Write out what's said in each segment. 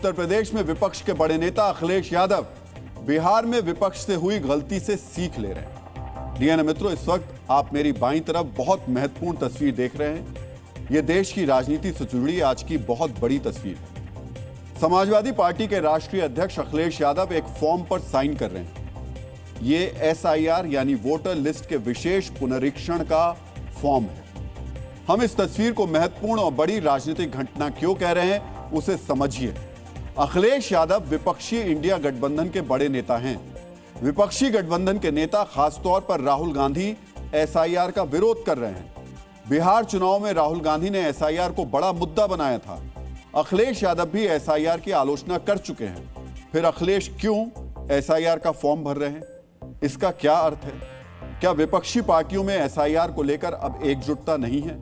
उत्तर प्रदेश में विपक्ष के बड़े नेता अखिलेश यादव बिहार में विपक्ष से हुई गलती से सीख ले रहे हैं। डीएनए मित्रों, इस वक्त आप मेरी बाईं तरफ बहुत महत्वपूर्ण तस्वीर देख रहे हैं। यह देश की राजनीति से जुड़ी आज की बहुत बड़ी तस्वीर है। समाजवादी पार्टी के राष्ट्रीय अध्यक्ष अखिलेश यादव एक फॉर्म पर साइन कर रहे हैं। ये एसआईआर यानी वोटर लिस्ट के विशेष पुनरीक्षण का फॉर्म है। हम इस तस्वीर को महत्वपूर्ण और बड़ी राजनीतिक घटना क्यों कह रहे हैं, उसे समझिए। अखिलेश यादव विपक्षी इंडिया गठबंधन के बड़े नेता हैं। विपक्षी गठबंधन के नेता खासतौर पर राहुल गांधी एसआईआर का विरोध कर रहे हैं। बिहार चुनाव में राहुल गांधी ने एसआईआर को बड़ा मुद्दा बनाया था। अखिलेश यादव भी एसआईआर की आलोचना कर चुके हैं। फिर अखिलेश क्यों एसआईआर का फॉर्म भर रहे हैं? इसका क्या अर्थ है? क्या विपक्षी पार्टियों में एसआईआर को लेकर अब एकजुटता नहीं है?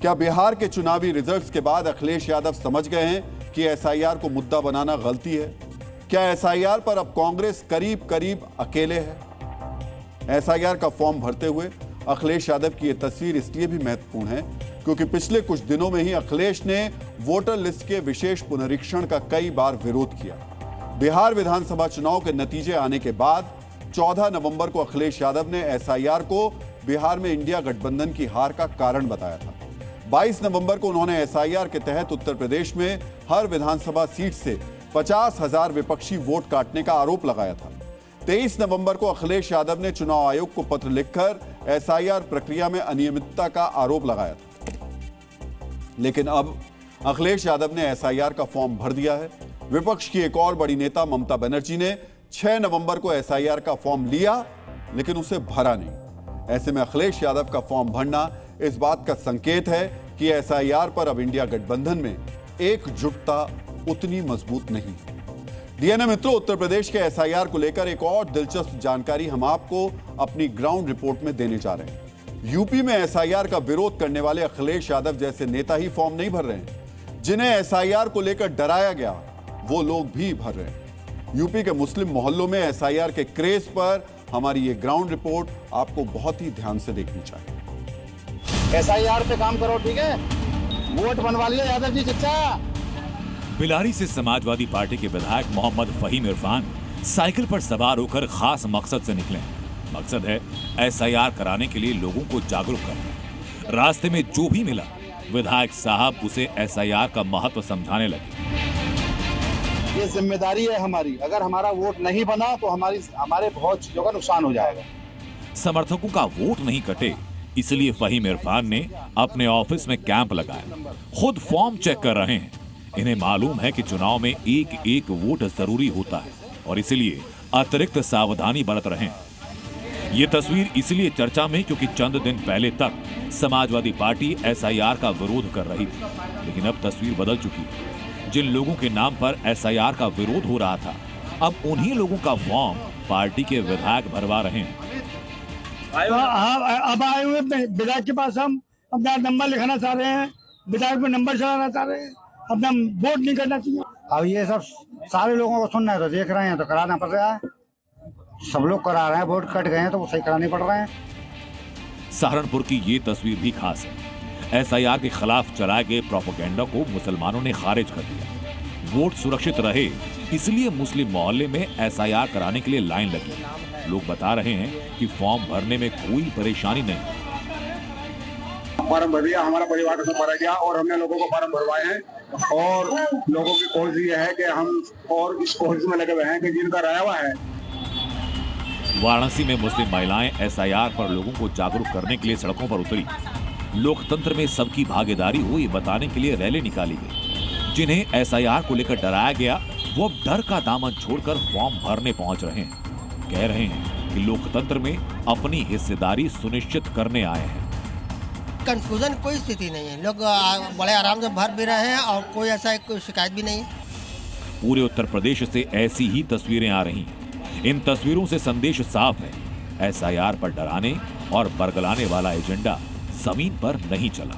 क्या बिहार के चुनावी रिजल्ट्स के बाद अखिलेश यादव समझ गए हैं कि एसआईआर को मुद्दा बनाना गलती है? क्या एसआईआर पर अब कांग्रेस करीब करीब अकेले है? एसआईआर का फॉर्म भरते हुए अखिलेश यादव की यह तस्वीर इसलिए भी महत्वपूर्ण है क्योंकि पिछले कुछ दिनों में ही अखिलेश ने वोटर लिस्ट के विशेष पुनरीक्षण का कई बार विरोध किया। बिहार विधानसभा चुनाव के नतीजे आने के बाद 14 नवंबर को अखिलेश यादव ने एसआईआर को बिहार में इंडिया गठबंधन की हार का कारण बताया था। 22 नवंबर को उन्होंने एसआईआर के तहत उत्तर प्रदेश में हर विधानसभा सीट से 50,000 विपक्षी वोट काटने का आरोप लगाया था। 23 नवंबर को अखिलेश यादव ने चुनाव आयोग को पत्र लिखकर एसआईआर प्रक्रिया में अनियमितता का आरोप लगाया था। लेकिन अब अखिलेश यादव ने एसआईआर का फॉर्म भर दिया है। विपक्ष की एक और बड़ी नेता ममता बनर्जी ने 6 नवंबर को एसआईआर का फॉर्म लिया लेकिन उसे भरा नहीं। ऐसे में अखिलेश यादव का फॉर्म भरना इस बात का संकेत है कि एसआईआर पर अब इंडिया गठबंधन में एकजुटता उतनी मजबूत नहीं है। डीएनए मित्रों, उत्तर प्रदेश के एसआईआर को लेकर एक और दिलचस्प जानकारी हम आपको अपनी ग्राउंड रिपोर्ट में देने जा रहे हैं। यूपी में एसआईआर का विरोध करने वाले अखिलेश यादव जैसे नेता ही फॉर्म नहीं भर रहे हैं। जिन्हें एसआईआर को लेकर डराया गया वो लोग भी भर रहे हैं। यूपी के मुस्लिम मोहल्लों में एसआईआर के क्रेज पर हमारी ये ग्राउंड रिपोर्ट आपको बहुत ही ध्यान से देखनी चाहिए। एसआईआर पे काम करो, ठीक है? वोट बनवा लिया यादव जी चचा। बिलारी से समाजवादी पार्टी के विधायक मोहम्मद फहीम इरफान साइकिल पर सवार होकर खास मकसद से निकले। मकसद है एसआईआर कराने के लिए लोगों को जागरूक करना। रास्ते में जो भी मिला विधायक साहब उसे एसआईआर का महत्व समझाने लगे। ये जिम्मेदारी है हमारी, अगर हमारा वोट नहीं बना तो हमारे बहुत चीजों का नुकसान हो जाएगा। समर्थकों का वोट नहीं कटे इसलिए फहीम इरफान ने अपने ऑफिस में कैंप लगाया। खुद फॉर्म चेक कर रहे हैं। इन्हें मालूम है कि चुनाव में एक एक वोट जरूरी होता है और इसलिए अतिरिक्त सावधानी बरत रहे हैं। ये तस्वीर इसलिए चर्चा में क्योंकि चंद दिन पहले तक समाजवादी पार्टी एसआईआर का विरोध कर रही थी, लेकिन अब तस्वीर बदल चुकी है। जिन लोगों के नाम पर एसआईआर का विरोध हो रहा था, अब उन्हीं लोगों का फॉर्म पार्टी के विधायक भरवा रहे हैं। अब आए हुए विधायक के पास हम अपना नंबर लिखाना चाह रहे हैं, विधायक में नंबर चलाना चाह रहे हैं, अपना वोट नहीं करना चाहिए। अब ये सब सारे लोगों को सुनना है तो देख रहे हैं तो कराना पड़ रहा है। सब लोग करा रहे हैं, वोट कट गए हैं तो वो सही कराने पड़ रहे हैं। सहारनपुर की ये तस्वीर भी खास है। एसआईआर के खिलाफ चलाए गए प्रोपेगेंडा को मुसलमानों ने खारिज कर दिया। वोट सुरक्षित रहे इसलिए मुस्लिम मोहल्ले में एसआईआर कराने के लिए लाइन लगी। लोग बता रहे हैं कि फॉर्म भरने में कोई परेशानी नहीं। फॉर्म भर दिया, हमारा परिवार का भरा गया और हमने लोगों को फॉर्म भरवाए हैं और लोगों की कोशिश ये है कि हम और इस कोशिश में लगे हुए हैं कि जिनका राया हुआ है। वाराणसी में मुस्लिम महिलाएं एसआईआर पर लोगों को जागरूक करने के लिए सड़कों पर उतरी। लोकतंत्र में सबकी भागीदारी हो ये बताने के लिए रैली निकाली गई। जिन्हें एसआईआर को लेकर डराया गया वो अब डर का दामन छोड़कर फॉर्म भरने पहुंच रहे हैं। कह रहे हैं कि लोकतंत्र में अपनी हिस्सेदारी सुनिश्चित करने आए हैं। कंफ्यूजन कोई स्थिति नहीं है, लोग बड़े आराम से भर भी रहे हैं और कोई ऐसा कोई शिकायत भी नहीं है। पूरे उत्तर प्रदेश से ऐसी ही तस्वीरें आ रही हैं। इन तस्वीरों से संदेश साफ है, एसआईआर पर डराने और बरगलाने वाला एजेंडा जमीन पर नहीं चला।